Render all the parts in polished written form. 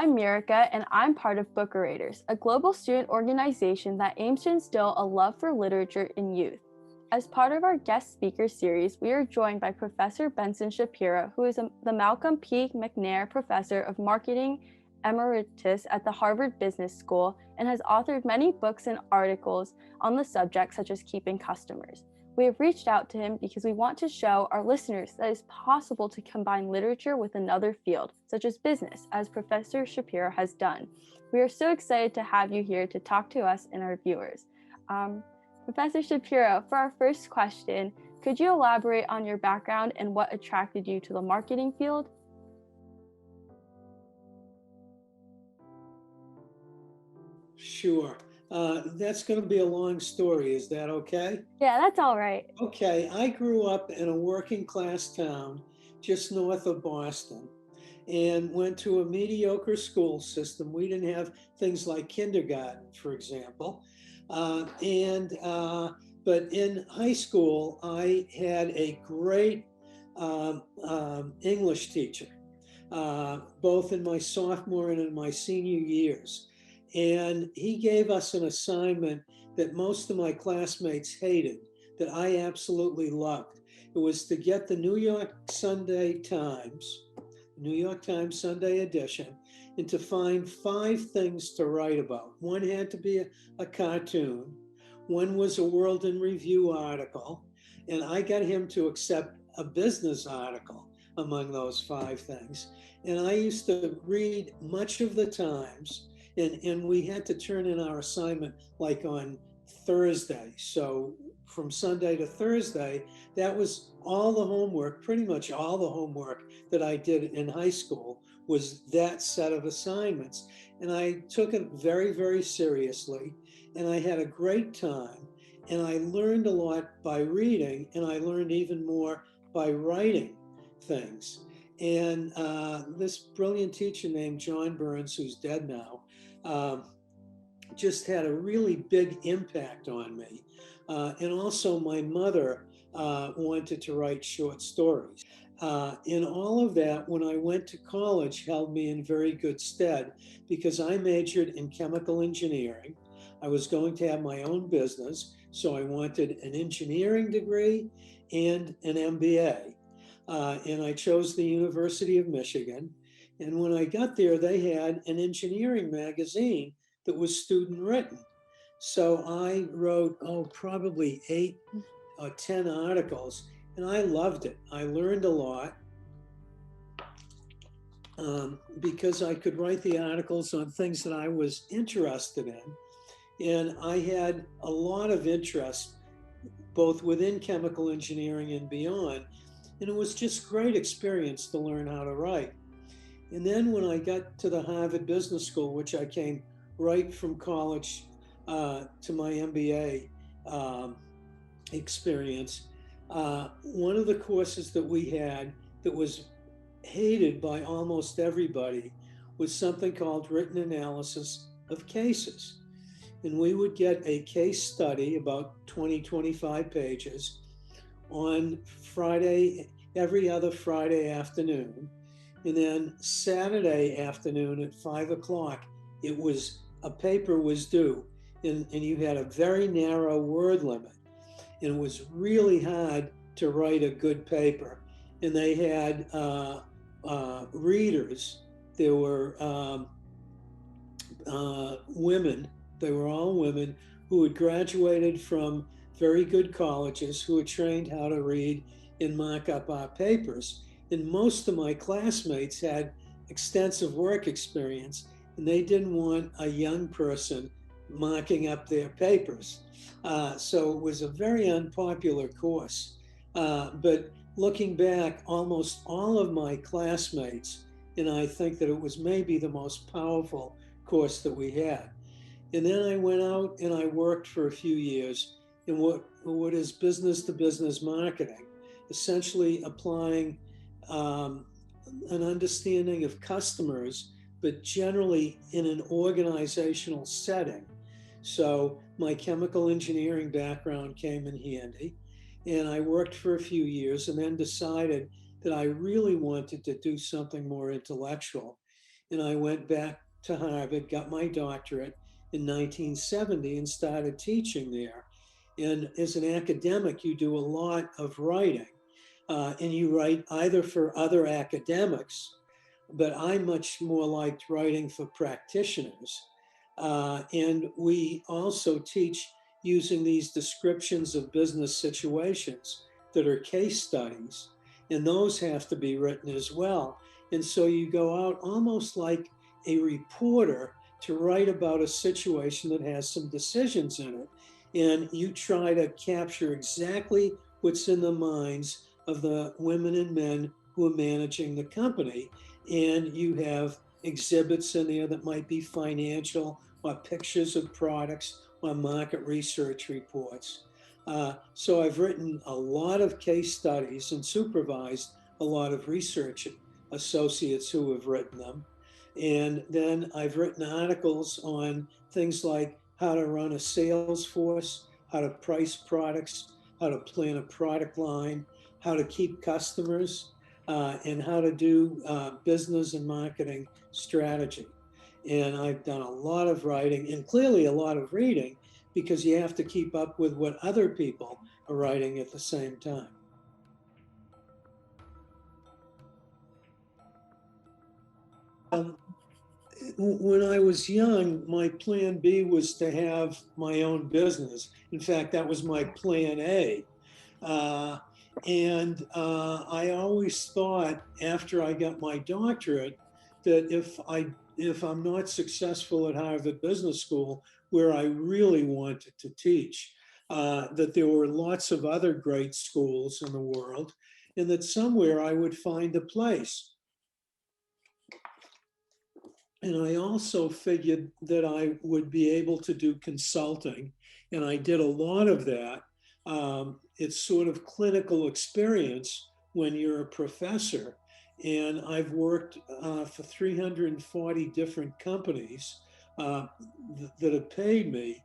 I'm Mirica, and I'm part of BookOrators, a global student organization that aims to instill a love for literature in youth. As part of our guest speaker series, we are joined by Professor Benson Shapiro, who is the Malcolm P. McNair Professor of Marketing Emeritus at the Harvard Business School and has authored many books and articles on the subject, such as Keeping Customers. We have reached out to him because we want to show our listeners that it's possible to combine literature with another field, such as business, as Professor Shapiro has done. We are so excited to have you here to talk to us and our viewers. Professor Shapiro, for our first question, could you elaborate on your background and what attracted you to the marketing field? Sure. That's going to be a long story. Is that okay? Yeah, that's all right. Okay. I grew up in a working class town just north of Boston and went to a mediocre school system. We didn't have things like kindergarten, for example. But in high school, I had a great English teacher, both in my sophomore and in my senior years. And he gave us an assignment that most of my classmates hated, that I absolutely loved. It was to get the New York Times Sunday edition, and to find 5 things to write about. One had to be a cartoon. One was a World in Review article. And I got him to accept a business article among those 5 things. And I used to read much of the Times. And we had to turn in our assignment like on Thursday. So from Sunday to Thursday, that was all the homework, pretty much all the homework that I did in high school was that set of assignments. And I took it very, very seriously. And I had a great time. And I learned a lot by reading, and I learned even more by writing things. And this brilliant teacher named John Burns, who's dead now, just had a really big impact on me. And also my mother wanted to write short stories. And all of that, when I went to college, held me in very good stead because I majored in chemical engineering. I was going to have my own business, so I wanted an engineering degree and an MBA. And I chose the University of Michigan. And when I got there, they had an engineering magazine that was student written. So I wrote, probably 8 or 10 articles, and I loved it. I learned a lot because I could write the articles on things that I was interested in. And I had a lot of interest both within chemical engineering and beyond. And it was just great experience to learn how to write. And then when I got to the Harvard Business School, which I came right from college to my MBA experience, one of the courses that we had that was hated by almost everybody was something called written analysis of cases. And we would get a case study about 20, 25 pages on Friday, every other Friday afternoon. And then Saturday afternoon at 5 o'clock, a paper was due, and you had a very narrow word limit. And it was really hard to write a good paper. And they had readers. There were women, they were all women who had graduated from very good colleges, who had trained how to read and mark up our papers. And most of my classmates had extensive work experience, and they didn't want a young person marking up their papers. So it was a very unpopular course. But looking back, almost all of my classmates, and I think that it was maybe the most powerful course that we had. And then I went out and I worked for a few years in what is business to business marketing, essentially applying an understanding of customers, but generally in an organizational setting. So my chemical engineering background came in handy, and I worked for a few years and then decided that I really wanted to do something more intellectual. and I went back to Harvard, got my doctorate in 1970, and started teaching there. And as an academic, you do a lot of writing, and you write either for other academics, but I much more liked writing for practitioners. And we also teach using these descriptions of business situations that are case studies, and those have to be written as well. And so you go out almost like a reporter to write about a situation that has some decisions in it. And you try to capture exactly what's in the minds of the women and men who are managing the company. And you have exhibits in there that might be financial or pictures of products or market research reports. So I've written a lot of case studies and supervised a lot of research associates who have written them. And then I've written articles on things like how to run a sales force, how to price products, how to plan a product line, how to keep customers, and how to do business and marketing strategy. And I've done a lot of writing and clearly a lot of reading because you have to keep up with what other people are writing at the same time. Um, when I was young, my plan B was to have my own business. In fact, that was my plan A. Uh, and I always thought after I got my doctorate that if I'm not successful at Harvard Business School, where I really wanted to teach, that there were lots of other great schools in the world, and that somewhere I would find a place. And I also figured that I would be able to do consulting. And I did a lot of that. It's sort of clinical experience when you're a professor. And I've worked for 340 different companies that have paid me,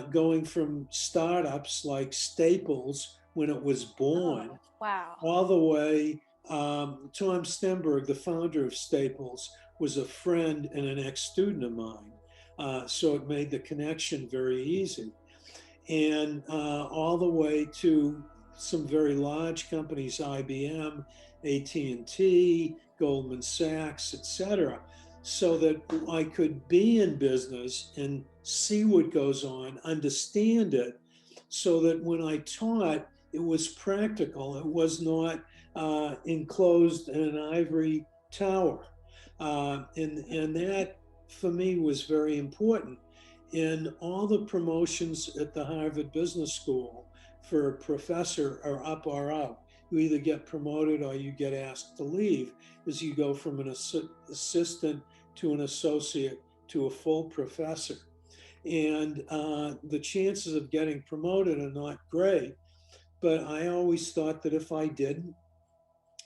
going from startups like Staples when it was born, Oh, wow. all the way. Tom Stenberg, the founder of Staples, was a friend and an ex-student of mine. So it made the connection very easy. And all the way to some very large companies, IBM, AT&T, Goldman Sachs, etc., so that I could be in business and see what goes on, understand it, so that when I taught, it was practical. It was not enclosed in an ivory tower. And that for me was very important. In all the promotions at the Harvard Business School for a professor are up or out. You either get promoted or you get asked to leave as you go from an assistant to an associate to a full professor. And the chances of getting promoted are not great. But I always thought that if I didn't,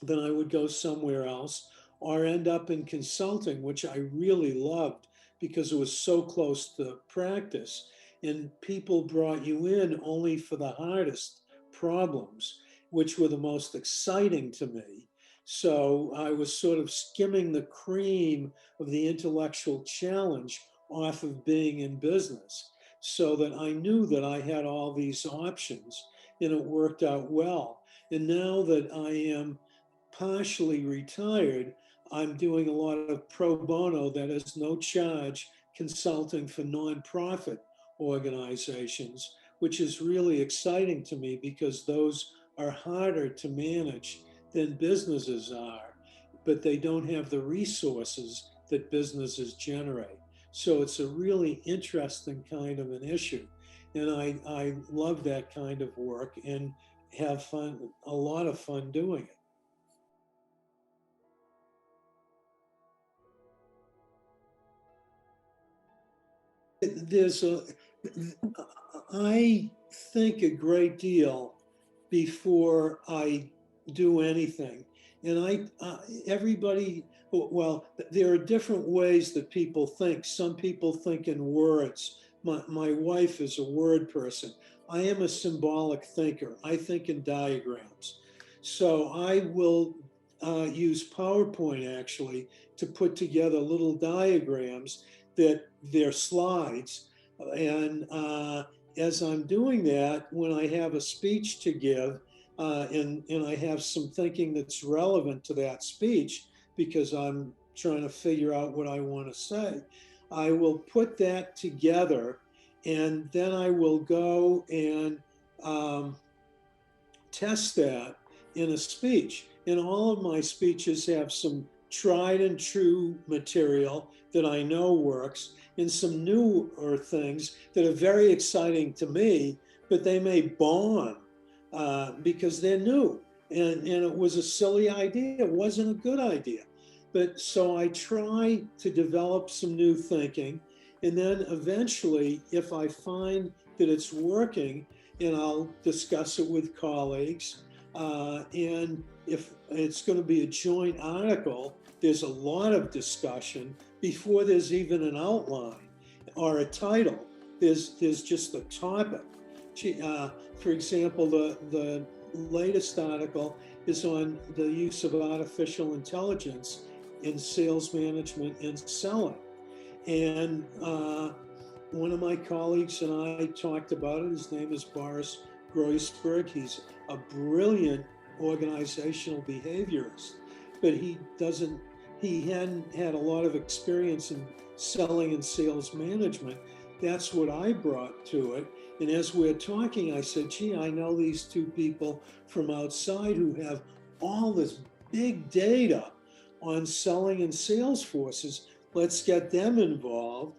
then I would go somewhere else or end up in consulting, which I really loved because it was so close to practice. And people brought you in only for the hardest problems, which were the most exciting to me. So I was sort of skimming the cream of the intellectual challenge off of being in business, so that I knew that I had all these options, and it worked out well. And now that I am partially retired, I'm doing a lot of pro bono, that is no charge, consulting for nonprofit organizations, which is really exciting to me because those are harder to manage than businesses are, but they don't have the resources that businesses generate. So it's a really interesting kind of an issue. And I love that kind of work and have fun, a lot of fun doing it. There's a, I think a great deal before I do anything. And everybody, well, there are different ways that people think. Some people think in words. My wife is a word person. I am a symbolic thinker. I think in diagrams. So I will use PowerPoint actually to put together little diagrams that they're slides. And as I'm doing that, when I have a speech to give, and I have some thinking that's relevant to that speech because I'm trying to figure out what I want to say, I will put that together, and then I will go and test that in a speech. And all of my speeches have some tried and true material that I know works, and some newer things that are very exciting to me, but they may bomb because they're new. And it was a silly idea. It wasn't a good idea. But so I try to develop some new thinking. And then eventually, if I find that it's working, and I'll discuss it with colleagues. And if it's going to be a joint article, there's a lot of discussion before there's even an outline or a title. There's just a topic. For example, the latest article is on the use of artificial intelligence in sales management and selling. And one of my colleagues and I talked about it. His name is Boris Groisberg. He's a brilliant organizational behaviorist, but he hadn't had a lot of experience in selling and sales management. That's what I brought to it. And as we're talking, I said, gee, I know these two people from outside who have all this big data on selling and sales forces. Let's get them involved.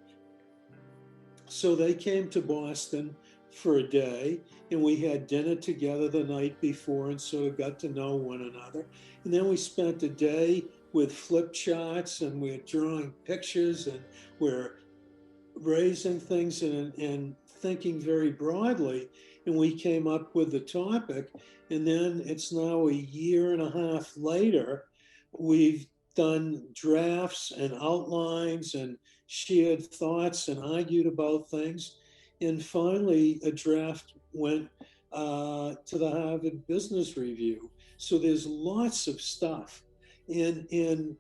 So they came to Boston for a day, and we had dinner together the night before and sort of got to know one another. And then we spent a day with flip charts, and we're drawing pictures, and we're raising things and thinking very broadly. And we came up with the topic. And then it's now a year and a half later. We've done drafts and outlines and shared thoughts and argued about things. And finally, a draft went to the Harvard Business Review. So there's lots of stuff. And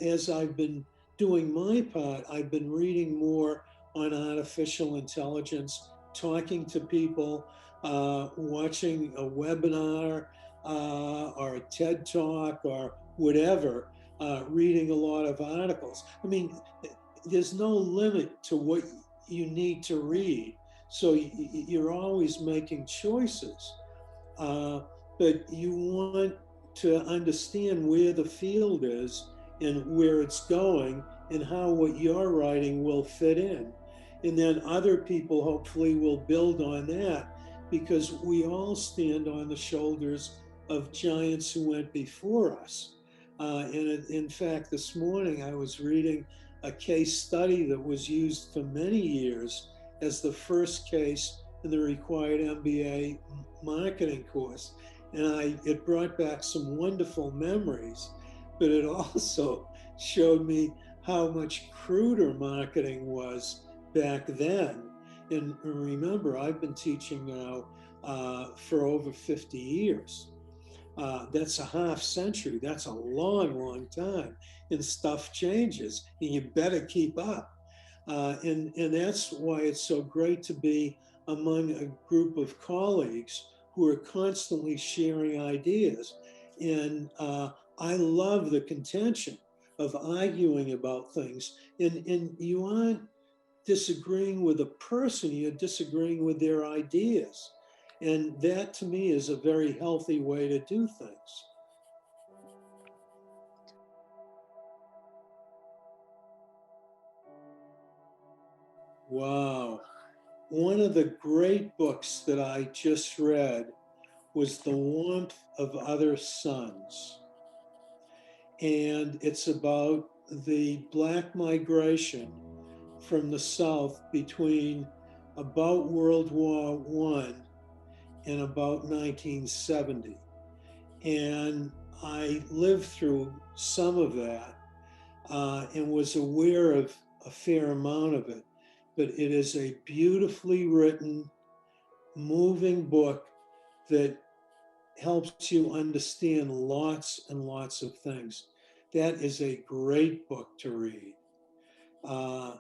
as I've been doing my part, I've been reading more on artificial intelligence, talking to people, watching a webinar or a TED Talk or whatever, reading a lot of articles. I mean, there's no limit to what you need to read. So you're always making choices. But you want to understand where the field is and where it's going and how what you're writing will fit in. And then other people hopefully will build on that, because we all stand on the shoulders of giants who went before us. And in fact, this morning I was reading a case study that was used for many years as the first case in the required MBA marketing course. And it brought back some wonderful memories, but it also showed me how much cruder marketing was back then. And remember, I've been teaching now for over 50 years. That's a half century. That's a long, long time. And stuff changes, and you better keep up. And that's why it's so great to be among a group of colleagues who are constantly sharing ideas. And I love the contention of arguing about things. And you aren't disagreeing with a person, you're disagreeing with their ideas. And that to me is a very healthy way to do things. Wow. One of the great books that I just read was The Warmth of Other Suns. And it's about the Black migration from the South between about World War I and about 1970. And I lived through some of that and was aware of a fair amount of it. But it is a beautifully written, moving book that helps you understand lots and lots of things. That is a great book to read. Uh,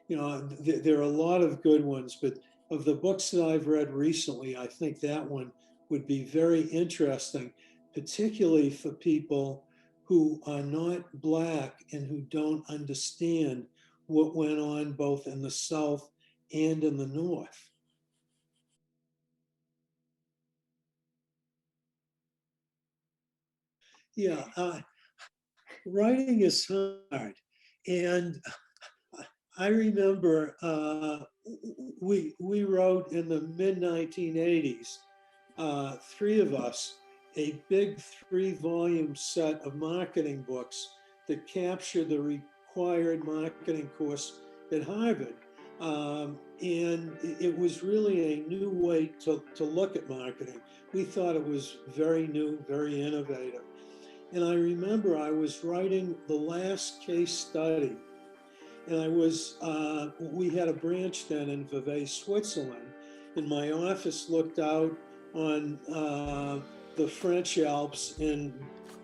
there are a lot of good ones, but of the books that I've read recently, I think that one would be very interesting, particularly for people who are not Black and who don't understand what went on both in the South and in the North. Yeah, writing is hard. And I remember we wrote in the mid 1980s, three of us, a big 3-volume set of marketing books that captured the required marketing course at Harvard. And it was really a new way to look at marketing. We thought it was very new, very innovative. And I remember I was writing the last case study, and we had a branch then in Vevey, Switzerland, and my office looked out on the French Alps, and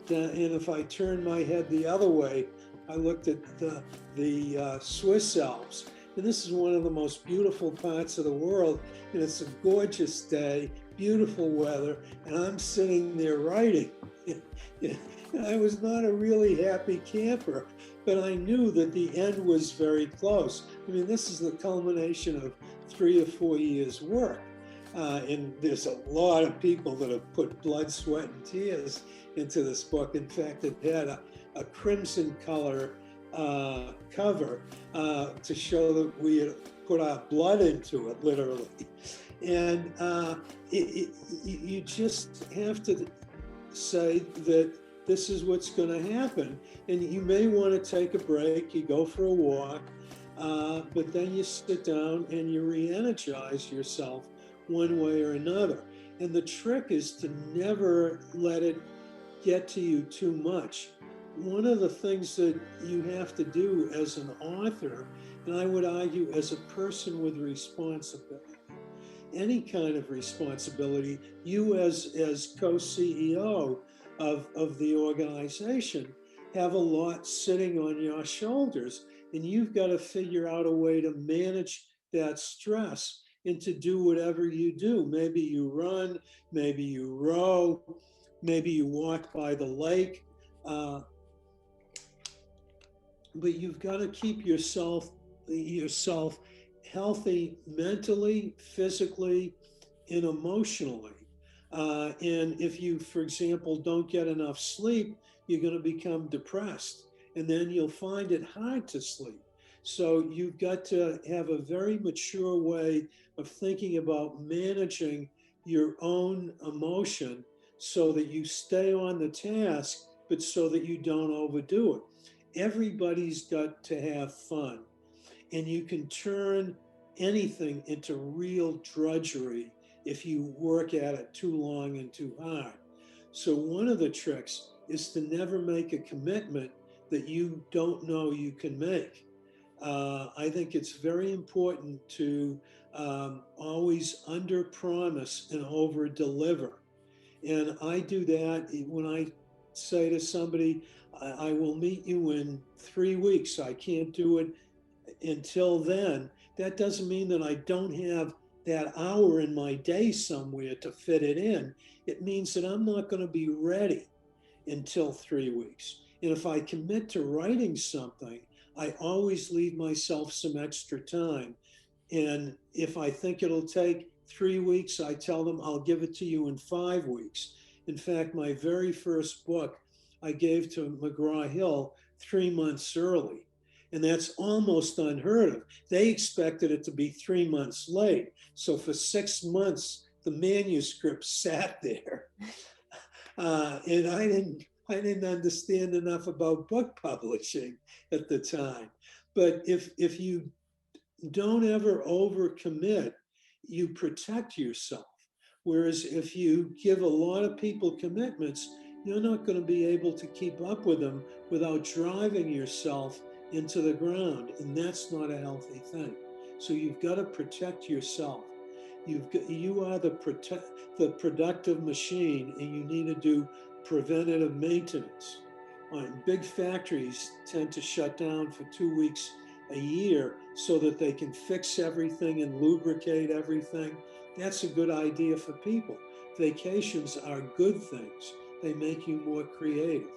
if I turned my head the other way, I looked at the Swiss Alps. And this is one of the most beautiful parts of the world, and it's a gorgeous day, beautiful weather, and I'm sitting there writing. I was not a really happy camper, but I knew that the end was very close. I mean, this is the culmination of 3 or 4 years' work. And there's a lot of people that have put blood, sweat, and tears into this book. In fact, it had a crimson color cover to show that we had put our blood into it, literally. And you just have to say that this is what's going to happen. And you may want to take a break, you go for a walk, but then you sit down and you re-energize yourself one way or another. And the trick is to never let it get to you too much. One of the things that you have to do as an author, and I would argue as a person with responsibility, any kind of responsibility, you as co-CEO of the organization have a lot sitting on your shoulders, and you've got to figure out a way to manage that stress and to do whatever you do. Maybe you run, maybe you row, maybe you walk by the lake, but you've got to keep yourself healthy mentally, physically, and emotionally. And if you, for example, don't get enough sleep, you're going to become depressed, and then you'll find it hard to sleep. So you've got to have a very mature way of thinking about managing your own emotion so that you stay on the task, but so that you don't overdo it. Everybody's got to have fun, and you can turn anything into real drudgery if you work at it too long and too hard. So one of the tricks is to never make a commitment that you don't know you can make. I think it's very important to always under promise and over deliver. And I do that when I say to somebody, I will meet you in 3 weeks. I can't do it until then. That doesn't mean that I don't have that hour in my day somewhere to fit it in. It means that I'm not going to be ready until 3 weeks. And if I commit to writing something, I always leave myself some extra time. And if I think it'll take 3 weeks, I tell them I'll give it to you in 5 weeks. In fact, my very first book I gave to McGraw-Hill 3 months early. And that's almost unheard of. They expected it to be 3 months late. So for 6 months, the manuscript sat there. And I didn't understand enough about book publishing at the time. But if you don't ever overcommit, you protect yourself. Whereas if you give a lot of people commitments, you're not going to be able to keep up with them without driving yourself into the ground. And that's not a healthy thing. So you've got to protect yourself. You are the productive machine, and you need to do preventative maintenance. Big factories tend to shut down for 2 weeks a year so that they can fix everything and lubricate everything. That's a good idea for people. Vacations are good things. They make you more creative.